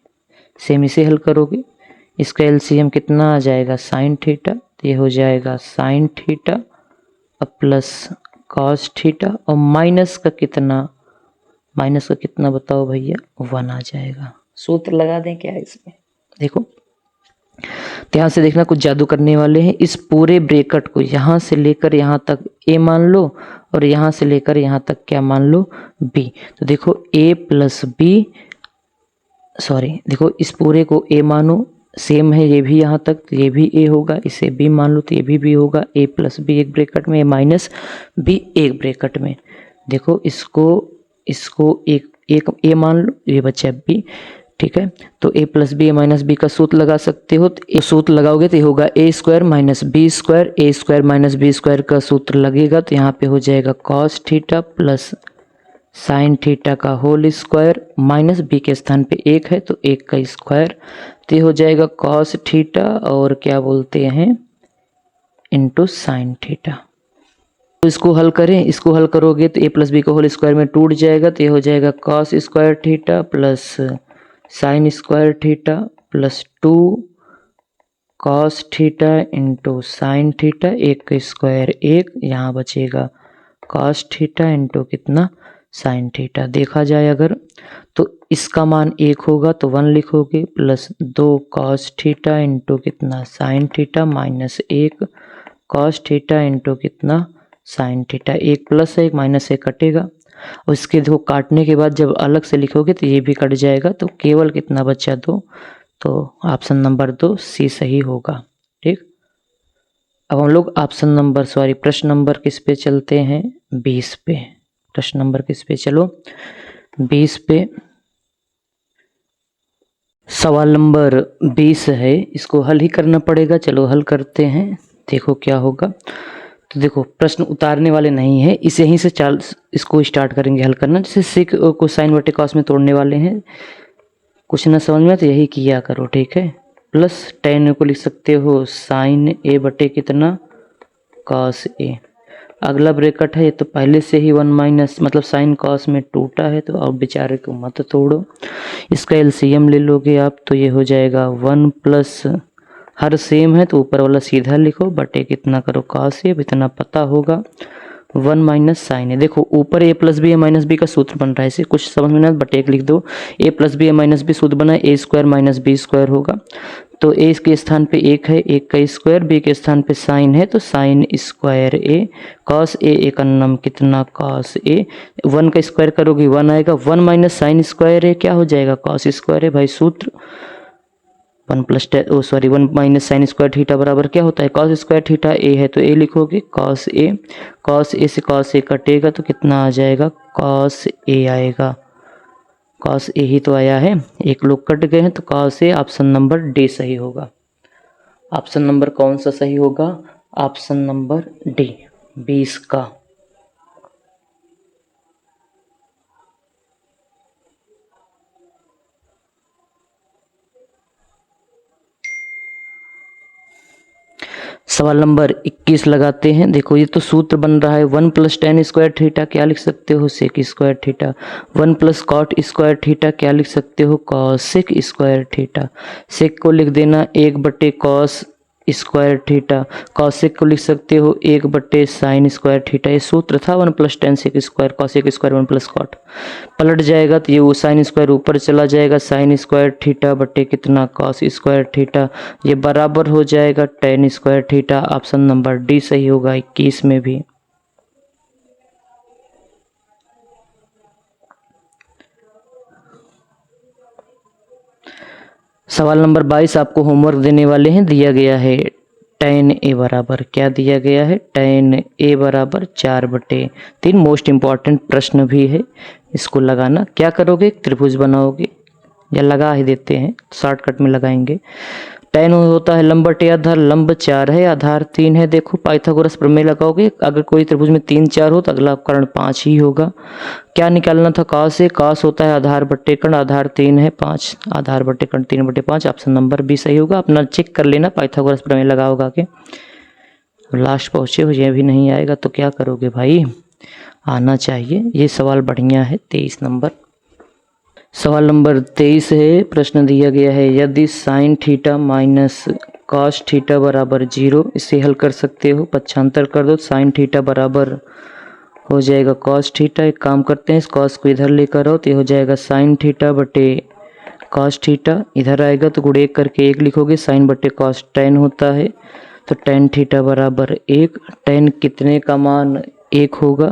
सेम इसे हल करोगे। इसका एलसीएम कितना आ जाएगा, साइन थीटा, तो ये हो जाएगा साइन थीटा और प्लस कॉस थीटा, और माइनस का कितना बताओ भैया, 1 आ जाएगा। सूत्र लगा दें क्या इसमें, देखो ध्यान से देखना, कुछ जादू करने वाले हैं। इस पूरे ब्रैकेट को यहाँ से लेकर यहाँ तक a मान लो, और यहाँ से लेकर यहाँ तक क्या मान लो, b। तो देखो a प्लस बी, सॉरी देखो इस पूरे को a मानो, सेम है ये भी यहाँ तक, तो ये भी a होगा, इसे b मान लो तो ये भी b होगा। a प्लस बी एक ब्रैकेट में, a माइनस b एक ब्रैकेट में। देखो इसको एक a मान लो, ये बचा b, ठीक है। तो a plus b minus b का सूत्र लगा सकते हो, तो सूत्र लगाओगे तो ये होगा a square minus b square, a square minus b square का सूत्र लगेगा तो यहाँ पे हो जाएगा cos theta plus sine theta का होल स्क्वायर, माइनस बी के स्थान पे 1 है तो 1 का स्क्वायर, तो ये हो जाएगा कॉस थीटा और क्या बोलते हैं इंटू साइन थीटा। तो इसको हल करें, इसको हल करोगे तो a प्लस बी का होल स्क्वायर में टूट जाएगा, तो ये हो जाएगा cos square theta plus sine square theta plus 2 cos theta into sine theta, 1 का स्क्वायर 1, यहाँ बचेगा कॉस थीटा इंटू कितना साइन थीटा। देखा जाए अगर तो इसका मान 1 होगा तो 1 लिखोगे, प्लस 2 कॉस थीटा इंटू कितना sine theta minus 1 cos theta into कितना साइन थीटा। 1 प्लस 1 माइनस 1 कटेगा, और इसके देखो काटने के बाद जब अलग से लिखोगे तो ये भी कट जाएगा, तो केवल कितना बचा 2, तो ऑप्शन नंबर 2 सी सही होगा। ठीक, अब हम लोग प्रश्न नंबर किस पे चलते हैं, 20 पे। प्रश्न नंबर किस पे, चलो 20 पे। सवाल नंबर 20 है, इसको हल ही करना पड़ेगा, चलो हल करते हैं, देखो क्या होगा। तो देखो प्रश्न उतारने वाले नहीं है, इसे यहीं से इसको स्टार्ट करेंगे हल करना। जैसे सेक को साइन बटे कॉस में तोड़ने वाले हैं, कुछ ना समझ में तो यही किया करो, ठीक है। प्लस टेन को लिख सकते हो साइन ए बटे कितना कॉस ए। अगला ब्रैकेट है, ये तो पहले से ही 1 माइनस मतलब साइन कॉस में टूटा है, तो अब बेचारे को मत तोड़ो। इसका एलसीएम ले लोगे आप, तो ये हो जाएगा 1 प्लस, हर सेम है तो ऊपर वाला सीधा लिखो, बटे कितना करो कॉस ए, इतना पता होगा 1 माइनस साइन ए। देखो ऊपर ए प्लस बी ए माइनस बी का सूत्र बन रहा है, इसे कुछ समझ में ना बटे 1 लिख दो। ए प्लस बी ए माइनस बी सूत्र बना है, ए स्क्वायर माइनस बी स्क्वायर होगा, तो ए के स्थान पे 1 है, 1 का स्क्वायर, बी के स्थान पे साइन है तो sine square A, cos A एक अन्नम कितना कॉस ए। 1 का स्क्वायर करोगे 1 आएगा, 1 माइनस साइन स्क्वायर ए क्या हो जाएगा कॉस स्क्वायर है। भाई सूत्र 1 माइनस साइन स्क्वायर थीटा बराबर क्या होता है कॉस स्क्वायर थीटा। ए है तो ए लिखोगे, कॉस ए से कॉस ए कटेगा तो कितना आ जाएगा कॉस ए आएगा, कॉस ए ही तो आया है, एक लोग कट गए हैं तो cos A, option number D सही होगा। ऑप्शन नंबर कौन सा सही होगा, ऑप्शन नंबर डी 20 का। सवाल नंबर 21 लगाते हैं। देखो ये तो सूत्र बन रहा है 1 प्लस टेन स्क्वायर थीटा क्या लिख सकते हो sec square theta, 1 plus cot square theta क्या लिख सकते हो कॉसेक स्क्वायर थीटा। सेक को लिख देना 1 बटे कॉस स्क्वायर थीटा, कॉसेक को लिख सकते हो 1 बटे साइन स्क्वायर थीटा। ये सूत्र था 1 plus tan sec square cosec square 1 plus cot, पलट जाएगा तो ये वो साइन स्क्वायर ऊपर चला जाएगा, साइन स्क्वायर थीटा बटे कितना कॉस स्क्वायर थीटा, ये बराबर हो जाएगा tan square theta. Option number D सही होगा 21 में भी। सवाल नंबर 22 आपको होमवर्क देने वाले हैं, दिया गया है टेन ए बराबर क्या दिया गया है, टेन ए बराबर 4/3। मोस्ट इम्पॉर्टेंट प्रश्न भी है, इसको लगाना। क्या करोगे, त्रिभुज बनाओगे, या लगा ही देते हैं शॉर्टकट में लगाएंगे। टेन होता है लंब बटे आधार, लंब 4 है आधार 3 है। देखो पाइथागोरस प्रमेय लगाओगे, अगर कोई त्रिभुज में 3 4 हो तो अगला कर्ण 5 ही होगा। क्या निकालना था कॉस से, कॉस होता है आधार बट्टे कर्ण, आधार 3 है 5, आधार बट्टे कर्ण 3/5। ऑप्शन नंबर बी सही होगा, अपना चेक कर लेना पाइथागोरस प्रमेय लगा होगा के। लास्ट पहुँचे हो, ये भी नहीं आएगा तो क्या करोगे भाई, आना चाहिए। ये सवाल बढ़िया है। 23 नंबर, सवाल नंबर 23 है। प्रश्न दिया गया है यदि sine theta minus cos theta बराबर 0, इसे हल कर सकते हो। पक्षांतर कर दो, साइन थीटा बराबर हो जाएगा कॉस थीटा। एक काम करते हैं, इस कॉस को इधर लेकर आओ तो ये हो जाएगा साइन थीटा बटे कॉस थीटा। इधर आएगा तो गुणे 1 करके 1 लिखोगे, साइन बटे कॉस टेन होता है तो टेन थीटा बराबर 1। टेन कितने का मान 1 होगा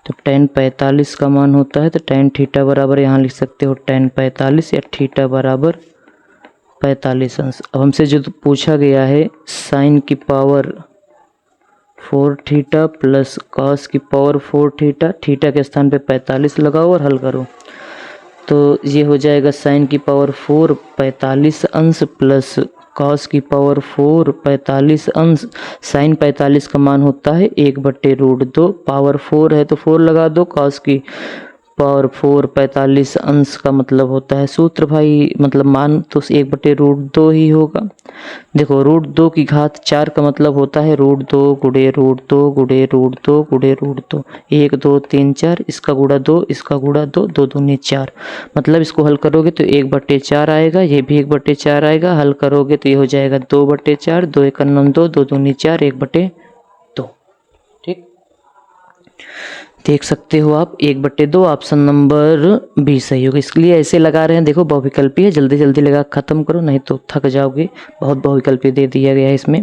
तो टेन 45 का मान होता है, तो टेन थीटा बराबर यहाँ लिख सकते हो टेन 45 या थीटा बराबर 45 अंश। अब हमसे जो पूछा गया है साइन की पावर 4 थीटा प्लस कॉस की पावर 4 थीटा, थीटा के स्थान पे 45 लगाओ और हल करो तो ये हो जाएगा साइन की पावर 4 45 अंश प्लस कॉस की पावर 4 45 अंश। साइन 45 का मान होता है 1/√2, पावर 4 है तो 4 लगा दो, कॉस की पावर 4 45 अंश का मतलब होता है सूत्र भाई, मतलब मान तो 1/√2 ही होगा। देखो √2 की घात 4 का मतलब होता है √2 गुणे √2 गुणे √2 गुणे √2, 1 2 3 4, इसका गुणा 2 इसका गुणा 2, 2 दूनी 4, मतलब इसको हल करोगे तो 1/4 आएगा, ये भी 1/4 आएगा। हल करोगे तो ये हो जाएगा 2/4, 2 1 2, 2 दूनी 4, 1/2। ठीक, देख सकते हो आप 1/2, ऑप्शन नंबर बी सही होगा। इसलिए ऐसे लगा रहे हैं, देखो बहुविकल्पी है, जल्दी जल्दी लगा खत्म करो नहीं तो थक जाओगे, बहुत बहुविकल्पी दे दिया गया है इसमें।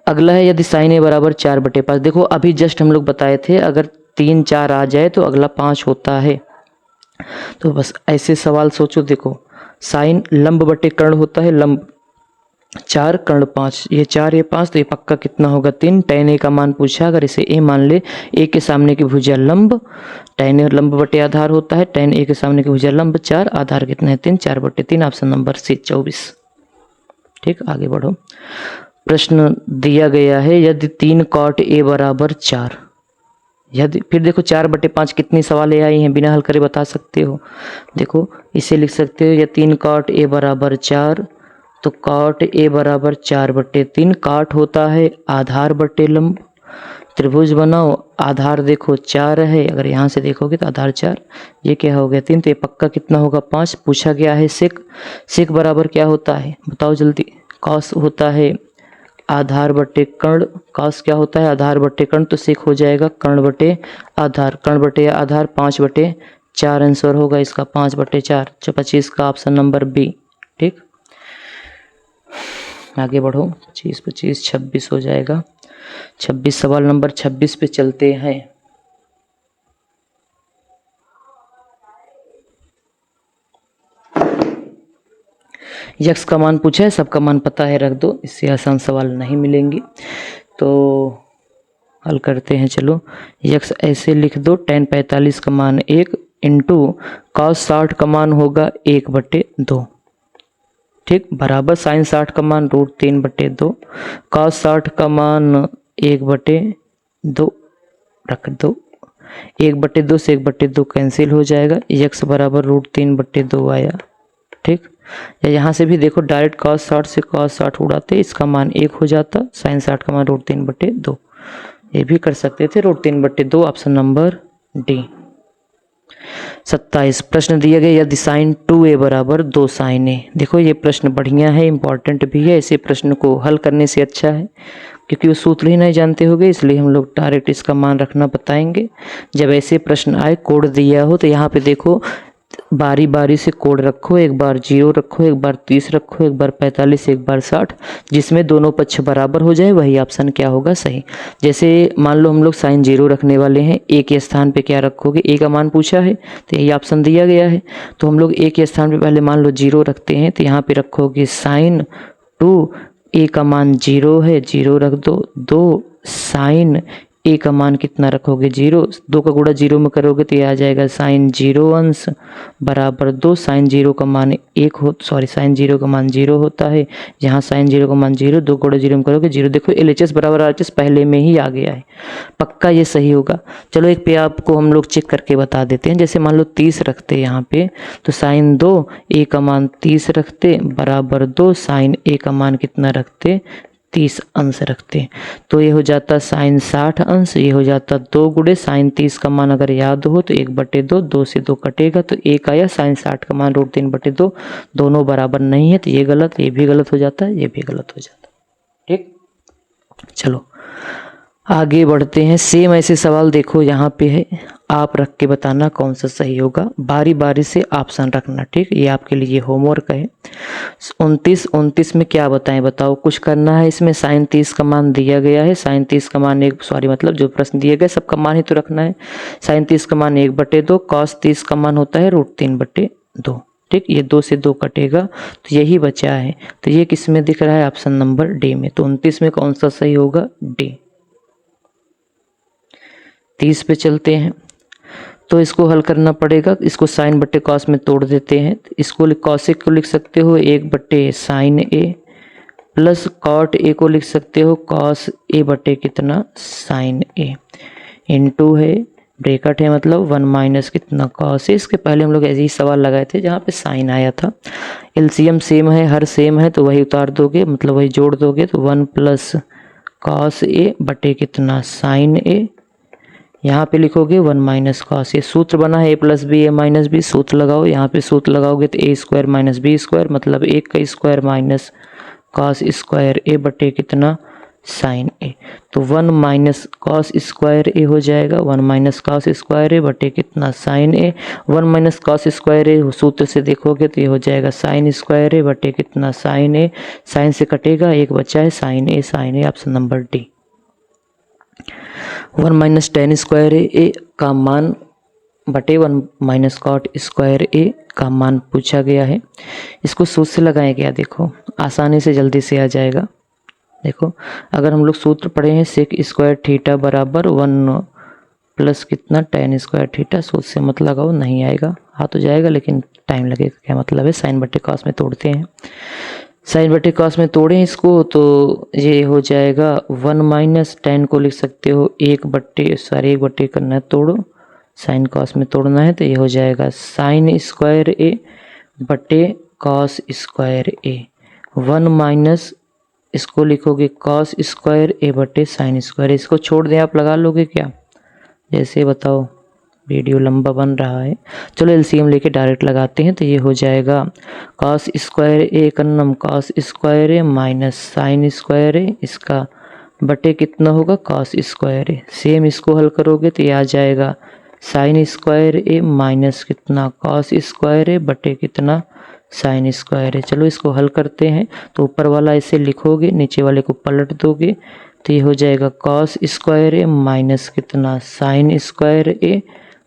अगला है यदि साइन ए बराबर 4/5। देखो अभी जस्ट हम लोग बताए थे अगर 3 4 आ जाए तो अगला 5 होता है, तो बस ऐसे सवाल सोचो। देखो साइन लंब बटे कर्ण होता है, लंब 4 कर्ण 5, ये 4 ये 5 तो ये पक्का कितना होगा 3। tan a का मान पूछा, अगर इसे a मान ले, a के सामने की भुजा लंब, tan a लंब बटे आधार होता है, tan a के सामने की भुजा लंब 4, आधार कितना है 3, 4/3, ऑप्शन नंबर सी 24। ठीक, आगे बढ़ो। प्रश्न दिया गया है यदि 3 cot a बराबर 4, यदि, फिर देखो 4/5 कितनी सवालें आई हैं बिना हल करे बता सकते हो। देखो इसे लिख सकते हो या 3 cot a बराबर 4, तो cot a बराबर 4/3, काट होता है आधार बटे लंब। त्रिभुज बनाओ, आधार देखो 4 है, अगर यहाँ से देखोगे तो आधार 4, ये क्या हो गया 3, तो ये पक्का कितना होगा 5। पूछा गया है सेक, सेक बराबर क्या होता है बताओ जल्दी। कॉस होता है आधार बटे कर्ण, कॉस क्या होता है आधार बटे कर्ण, तो सेक हो जाएगा कर्ण बटे आधार, कर्ण बटे आधार 5/4 आंसर होगा इसका 5/4, 25 का ऑप्शन नंबर बी। ठीक, आगे बढ़ो। 25 25 26 हो जाएगा। 26, सवाल नंबर 26 पे चलते हैं। यक्स का मान पूछा है, सबका मान पता है, रख दो, इससे आसान सवाल नहीं मिलेंगे तो हल करते हैं। चलो यक्स ऐसे लिख दो, tan 45 का मान 1 इंटू cos 60 का मान होगा 1/2। ठीक, बराबर साइन 60 का मान √3/2, cos 60 का मान 1/2 रख दो, 1/2 से 1/2 कैंसिल हो जाएगा, x बराबर √3/2 आया। ठीक, या यहाँ से भी देखो डायरेक्ट cos 60 से cos 60 उड़ाते, इसका मान 1 हो जाता, साइन 60 का मान √3/2, ये भी कर सकते थे √3/2, ऑप्शन नंबर डी। 27, प्रश्न दिया गया यदि साइन 2a बराबर 2 साइन ए। देखो ये प्रश्न बढ़िया है, इंपॉर्टेंट भी है, इसे प्रश्न को हल करने से अच्छा है क्योंकि वो सूत्र ही नहीं जानते होगे, इसलिए हम लोग डायरेक्ट इसका मान रखना बताएंगे। जब ऐसे प्रश्न आए कोड दिया हो तो यहाँ पे देखो बारी बारी से कोड रखो, एक बार 0 रखो, एक बार 30 रखो, एक बार 45, एक बार 60, जिसमें दोनों पक्ष बराबर हो जाए वही ऑप्शन क्या होगा सही। जैसे मान लो हम लोग साइन 0 रखने वाले हैं, ए के स्थान पे क्या रखोगे, ए का मान पूछा है तो यही ऑप्शन दिया गया है, तो हम लोग ए के स्थान पे पहले मान लो 0 रखते हैं, तो यहाँ पे रखोगे साइन 2, ए का मान 0 है, 0 रख दो, 2 साइन ए का मान कितना रखोगे 0, 2 का गुणा 0 में करोगे तो ये आ जाएगा साइन 0 अंश बराबर 2, साइन 0 का मान 1 हो, सॉरी साइन 0 का मान 0 होता है, यहाँ साइन 0 का मान 0, 2 गुणा 0 में करोगे 0। देखो LHS बराबर RHS पहले में ही आ गया है, पक्का ये सही होगा। चलो एक पे आपको हम लोग चेक करके बता देते हैं, जैसे मान लो 30 रखते हैं यहाँ पे, तो साइन 2 ए का मान 30 रखते बराबर 2, साइन ए का मान कितना रखते 30 अंश रखते हैं। तो ये हो जाता साइन 60 अंश, ये हो जाता 2 गुणे साइन 30 का मान अगर याद हो तो 1/2, 2 से 2 कटेगा तो 1 आया। साइन 60 का मान √3/2, दोनों बराबर नहीं है तो ये गलत, ये भी गलत हो जाता है, ये भी गलत हो जाता है। ठीक, चलो आगे बढ़ते हैं। सेम ऐसे सवाल देखो यहाँ पे है, आप रख के बताना कौन सा सही होगा, बारी बारी से ऑप्शन रखना। ठीक, ये आपके लिए होमवर्क है। 29 में क्या बताएं, बताओ। कुछ करना है इसमें, साइन 30 का मान दिया गया है, साइन 30 का मान मतलब जो प्रश्न दिए गए सबका मान ही तो रखना है। साइन 30 का मान 1/2, कॉस 30 का मान होता है √3/2। ठीक, ये 2 से 2 कटेगा तो यही बचा है। तो ये किस में दिख रहा है, ऑप्शन नंबर डी में। तो 29 में कौन सा सही होगा, डी। 30 पे चलते हैं। तो इसको हल करना पड़ेगा, इसको साइन बट्टे कॉस में तोड़ देते हैं। इसको कॉसेक को लिख सकते हो 1/sin a plus cot A को लिख सकते हो कॉस ए बटे कितना साइन ए, इनटू है ब्रैकेट है मतलब 1 माइनस कितना कॉस ए। इसके पहले हम लोग ऐसे ही सवाल लगाए थे जहाँ पे साइन आया था। एलसीएम सेम है, हर सेम है तो वही उतार दोगे, मतलब वही जोड़ दोगे तो 1 प्लस कॉस ए बटे कितना साइन ए। यहाँ पे लिखोगे 1 माइनस कॉस। ये सूत्र बना है a+b a-b, सूत्र लगाओ। यहाँ पे सूत्र लगाओगे तो a² माइनस b² मतलब 1 का square minus cos square a बटे कितना साइन a। तो 1 माइनस कॉस स्क्वायर a हो जाएगा, 1 माइनस कॉस स्क्वायर a बटे कितना sine a। 1 minus cos square a सूत्र से देखोगे तो ये हो जाएगा साइन स्क्वायर a बटे कितना साइन a। साइन से कटेगा, एक बचा है sine a, option number D. 1 minus ten square A का मान बटे 1 माइनस कॉट स्क्वायर ए का मान पूछा गया है। इसको सूत्र से लगाएं क्या, देखो आसानी से जल्दी से आ जाएगा। देखो अगर हम लोग सूत्र पढ़े हैं सेक स्क्वायर थीटा बराबर 1 प्लस कितना टेन स्क्वायर थीटा, सूत्र से मत लगाओ, नहीं आएगा, आ तो जाएगा लेकिन टाइम लगेगा। क्या मतलब है, साइन बटे कॉस में तोड़ते हैं। साइन बटे कॉस में तोड़ें इसको तो ये हो जाएगा 1 माइनस टेन को लिख सकते हो 1/, करना है तोड़ो, साइन कॉस में तोड़ना है तो ये हो जाएगा साइन स्क्वायर ए बटे कॉस स्क्वायर ए। 1 माइनस इसको लिखोगे कॉस स्क्वायर ए बटे साइन स्क्वायर। इसको छोड़ दें, आप लगा लोगे क्या, जैसे बताओ, वीडियो लंबा बन रहा है। चलो एलसीएम लेके डायरेक्ट लगाते हैं तो ये हो जाएगा कॉस स्क्वायर ए कन्नम कॉस स्क्वायर ए माइनस साइन स्क्वायर ए, इसका बटे कितना होगा कॉस स्क्वायर ए। सेम इसको हल करोगे तो ये आ जाएगा साइन स्क्वायर ए माइनस कितना कॉस स्क्वायर ए बटे कितना साइन स्क्वायर ए। चलो इसको हल करते हैं तो ऊपर वाला ऐसे लिखोगे, नीचे वाले को पलट दोगे तो ये हो जाएगा कॉस स्क्वायर ए माइनस कितना साइन स्क्वायर ए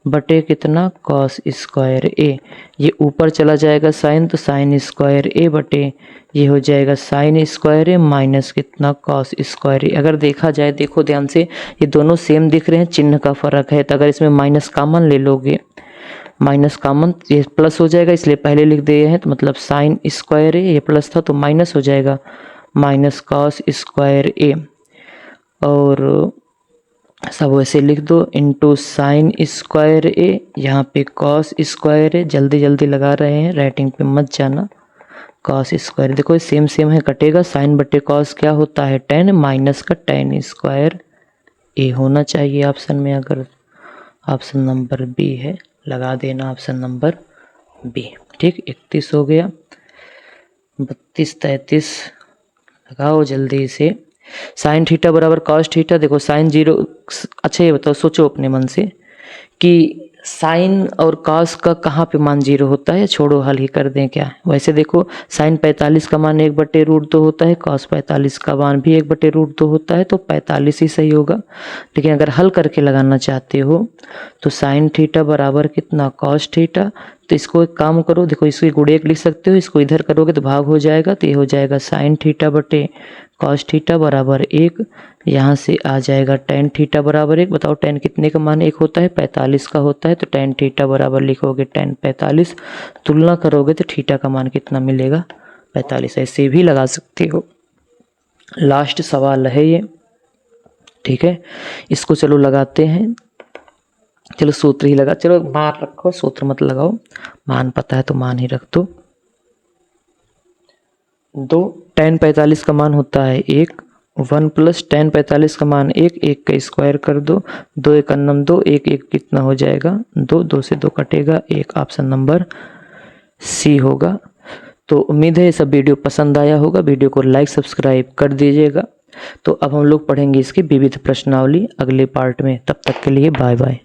बटे कितना कॉस स्क्वायर ए। ये ऊपर चला जाएगा साइन तो साइन स्क्वायर ए बटे ये हो जाएगा साइन स्क्वायर ए माइनस कितना कॉस स्क्वायर ए। अगर देखा जाए, देखो ध्यान से, ये दोनों सेम दिख रहे हैं, चिन्ह का फर्क है। तो अगर इसमें माइनस कॉमन ले लोगे, माइनस कॉमन, ये प्लस हो जाएगा इसलिए पहले लिख दिए हैं, तो मतलब साइन स्क्वायर ए, ये प्लस था तो माइनस हो जाएगा माइनस कॉस स्क्वायर ए, और सब वैसे लिख दो इनटू साइन स्क्वायर ए, यहाँ पे कॉस स्क्वायर ए, जल्दी जल्दी लगा रहे हैं, राइटिंग पे मत जाना। कॉस स्क्वायर देखो सेम सेम है, कटेगा, साइन बटे कॉस क्या होता है 10 माइनस का टेन स्क्वायर ए होना चाहिए ऑप्शन में। अगर ऑप्शन नंबर बी है लगा देना ऑप्शन नंबर बी। ठीक, 31 हो गया, 32 33 लगाओ जल्दी से। साइन थीटा बराबर कॉस थीटा, देखो साइन 0, अच्छा ये बताओ, सोचो अपने मन से कि साइन और कॉस का कहाँ पे मान 0 होता है, छोड़ो हल ही कर दें क्या। वैसे देखो साइन 45 का मान 1/√2 होता है, कॉस 45 का मान भी 1/√2 होता है, तो 45 ही सही होगा। लेकिन अगर हल करके लगाना चाहते हो तो साइन थीटा बराबर कितना कॉस थीटा, तो इसको एक काम करो, देखो इसको गुणेक लिख सकते हो, इसको इधर करोगे तो भाग हो जाएगा, तो ये हो जाएगा साइन थीटा बटे कॉस थीटा बराबर 1। यहाँ से आ जाएगा टेन थीटा बराबर 1। बताओ टेन कितने का मान 1 होता है, 45 का होता है, तो टेन थीटा बराबर लिखोगे टेन 45, तुलना करोगे तो थीटा का मान कितना मिलेगा 45। ऐसे भी लगा सकते हो। लास्ट सवाल है ये, ठीक है, इसको चलो लगाते हैं। चलो सूत्र ही लगा, चलो मान रखो, सूत्र मत लगाओ, मान पता है तो मान ही रख दो। 2 टेन 45 का मान होता है 1 1 + tan 45 का मान 1, 1 का स्क्वायर कर दो, 2 1 2, 1 1 कितना हो जाएगा 2, 2 से 2 कटेगा 1, ऑप्शन नंबर सी होगा। तो उम्मीद है ये सब वीडियो पसंद आया होगा, वीडियो को लाइक सब्सक्राइब कर दीजिएगा। तो अब हम लोग पढ़ेंगे इसकी विविध प्रश्नावली अगले पार्ट में, तब तक के लिए बाय बाय।